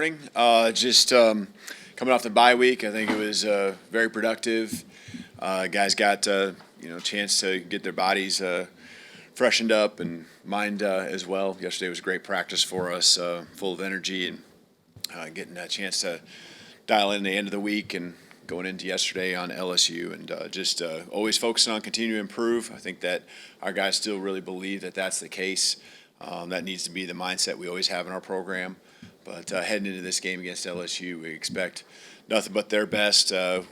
morning. Just coming off the bye week, I think it was very productive. Guys got chance to get their bodies freshened up and mind as well. Yesterday was a great practice for us, full of energy and getting a chance to dial in the end of the week and going into yesterday on LSU and just always focusing on continuing to improve. I think that our guys still really believe that that's the case. That needs to be the mindset we always have in our program. But heading into this game against LSU, we expect nothing but their best. A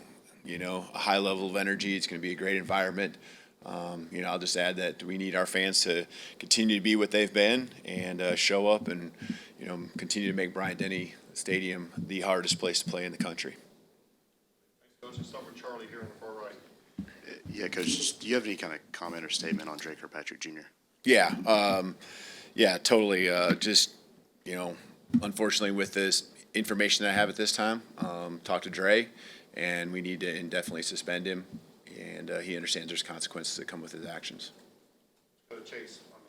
high level of energy. It's going to be a great environment. I'll just add that we need our fans to continue to be what they've been and show up and continue to make Bryant-Denny Stadium the hardest place to play in the country. Thanks, Coach. Let's start with Charlie here on the far right. Yeah, Coach, do you have any kind of comment or statement on Drake Kirkpatrick Jr.? Yeah, totally. Unfortunately, with this information that I have at this time, talk to Dre, and we need to indefinitely suspend him, and he understands there's consequences that come with his actions. Go to Chase on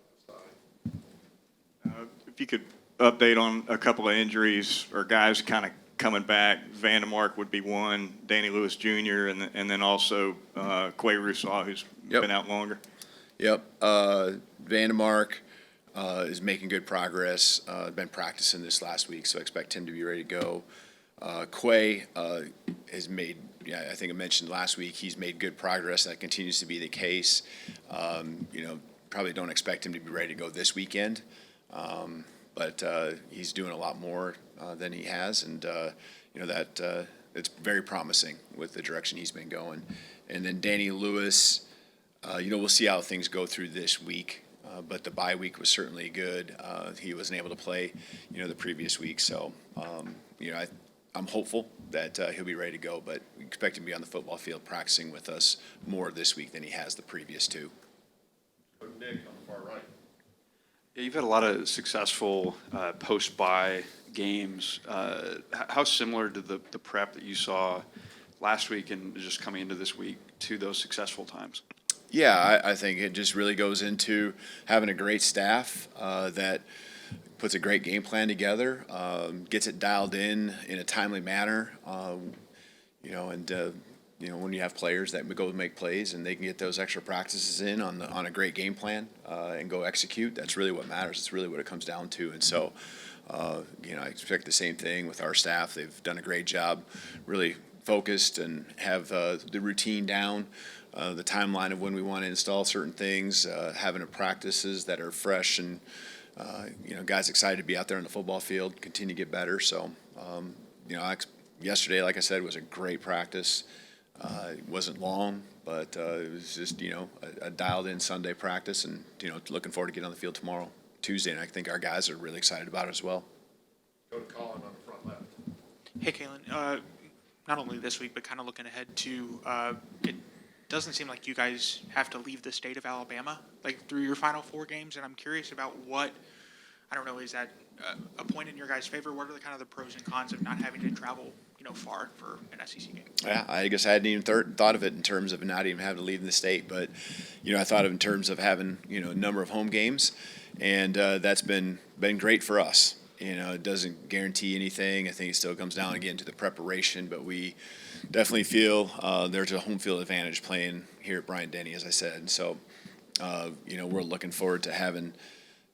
the side. If you could update on a couple of injuries or guys kind of coming back. Vandemark would be one, Danny Lewis Jr., and then also Quay Rousseau, who's been out longer. Yep. Vandemark is making good progress. Been practicing this last week, so I expect him to be ready to go. Quay has made, I think I mentioned last week, he's made good progress. That continues to be the case. Probably don't expect him to be ready to go this weekend, but he's doing a lot more than he has, and that it's very promising with the direction he's been going. And then Danny Lewis, we'll see how things go through this week. But the bye week was certainly good. He wasn't able to play, the previous week. So, I'm hopeful that he'll be ready to go. But we expect him to be on the football field practicing with us more this week than he has the previous two. Nick on the far right. Yeah, you've had a lot of successful post-bye games. How similar to the prep that you saw last week and just coming into this week to those successful times? Yeah, I think it just really goes into having a great staff that puts a great game plan together, gets it dialed in a timely manner, when you have players that go make plays and they can get those extra practices in on a great game plan and go execute, that's really what matters. It's really what it comes down to. And so, I expect the same thing with our staff. They've done a great job, really focused and have the routine down. The timeline of when we want to install certain things, having practices that are fresh, and guys excited to be out there on the football field, continue to get better. So, yesterday, like I said, was a great practice. It wasn't long, but it was just a dialed-in Sunday practice, and looking forward to getting on the field tomorrow, Tuesday, and I think our guys are really excited about it as well. Go to Colin on the front left. Hey, Kalen. Not only this week, but kind of looking ahead to it doesn't seem like you guys have to leave the state of Alabama through your final 4 games, and I'm curious about is that a point in your guys' favor? What are the pros and cons of not having to travel far for an SEC game? Yeah, I guess I hadn't even thought of it in terms of not even having to leave the state, but I thought of it in terms of having a number of home games, and that's been great for us. It doesn't guarantee anything. I think it still comes down again to the preparation, but we definitely feel there's a home field advantage playing here at Bryant-Denny, as I said. And so, we're looking forward to having,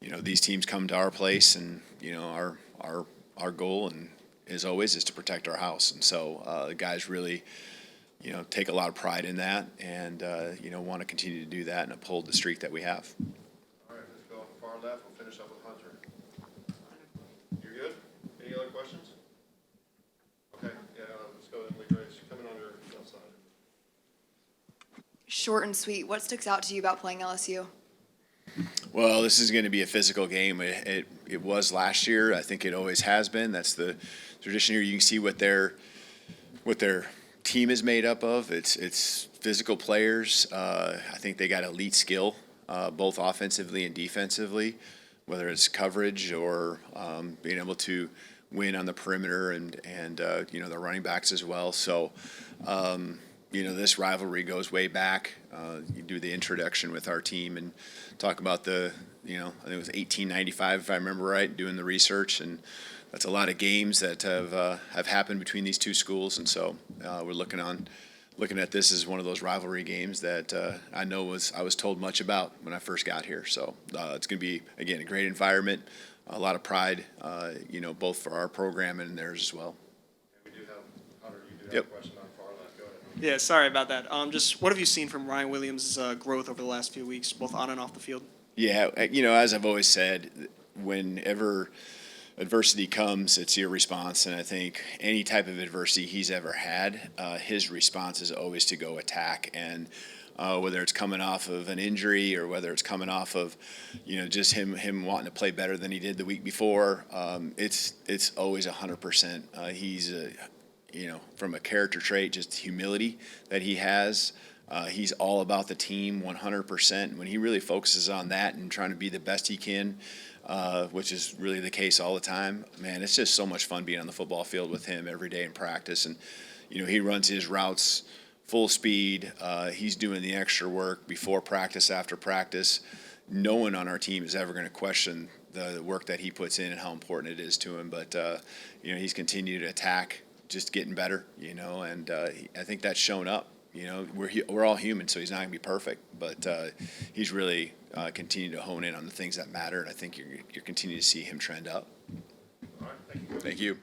these teams come to our place, and our goal, and as always, is to protect our house. And so the guys really, take a lot of pride in that, and want to continue to do that and uphold the streak that we have. All right, let's go on the far left. We'll finish up with Hunter. You're good? Any other questions? Okay, let's go to Emily Grace. Coming on your left side. Short and sweet. What sticks out to you about playing LSU? Well, this is going to be a physical game. It was last year. I think it always has been. That's the tradition here. You can see what their team is made up of. It's physical players. I think they got elite skill, both offensively and defensively, whether it's coverage or being able to win on the perimeter and the running backs as well. So, this rivalry goes way back. You do the introduction with our team and talk about I think it was 1895, if I remember right, doing the research, and that's a lot of games that have happened between these two schools, and so we're looking at this as one of those rivalry games that I was told much about when I first got here. So it's going to be, again, a great environment, a lot of pride, both for our program and theirs as well. And we do have, Hunter, you do have Yep. a question on far left. Go ahead. Yeah, sorry about that. Just what have you seen from Ryan Williams' growth over the last few weeks, both on and off the field? Yeah, as I've always said, whenever adversity comes, it's your response. And I think any type of adversity he's ever had, his response is always to go attack. And whether it's coming off of an injury or whether it's coming off of, just him wanting to play better than he did the week before, it's always 100%. He's from a character trait, just humility that he has. He's all about the team 100%. When he really focuses on that and trying to be the best he can, which is really the case all the time, man, it's just so much fun being on the football field with him every day in practice. And, he runs his routes full speed. He's doing the extra work before practice, after practice. No one on our team is ever going to question the work that he puts in and how important it is to him. But, he's continued to attack, just getting better, and I think that's shown up. We're all human, so he's not going to be perfect, but he's really continued to hone in on the things that matter, and I think you're continuing to see him trend up. All right, thank you. Thank you.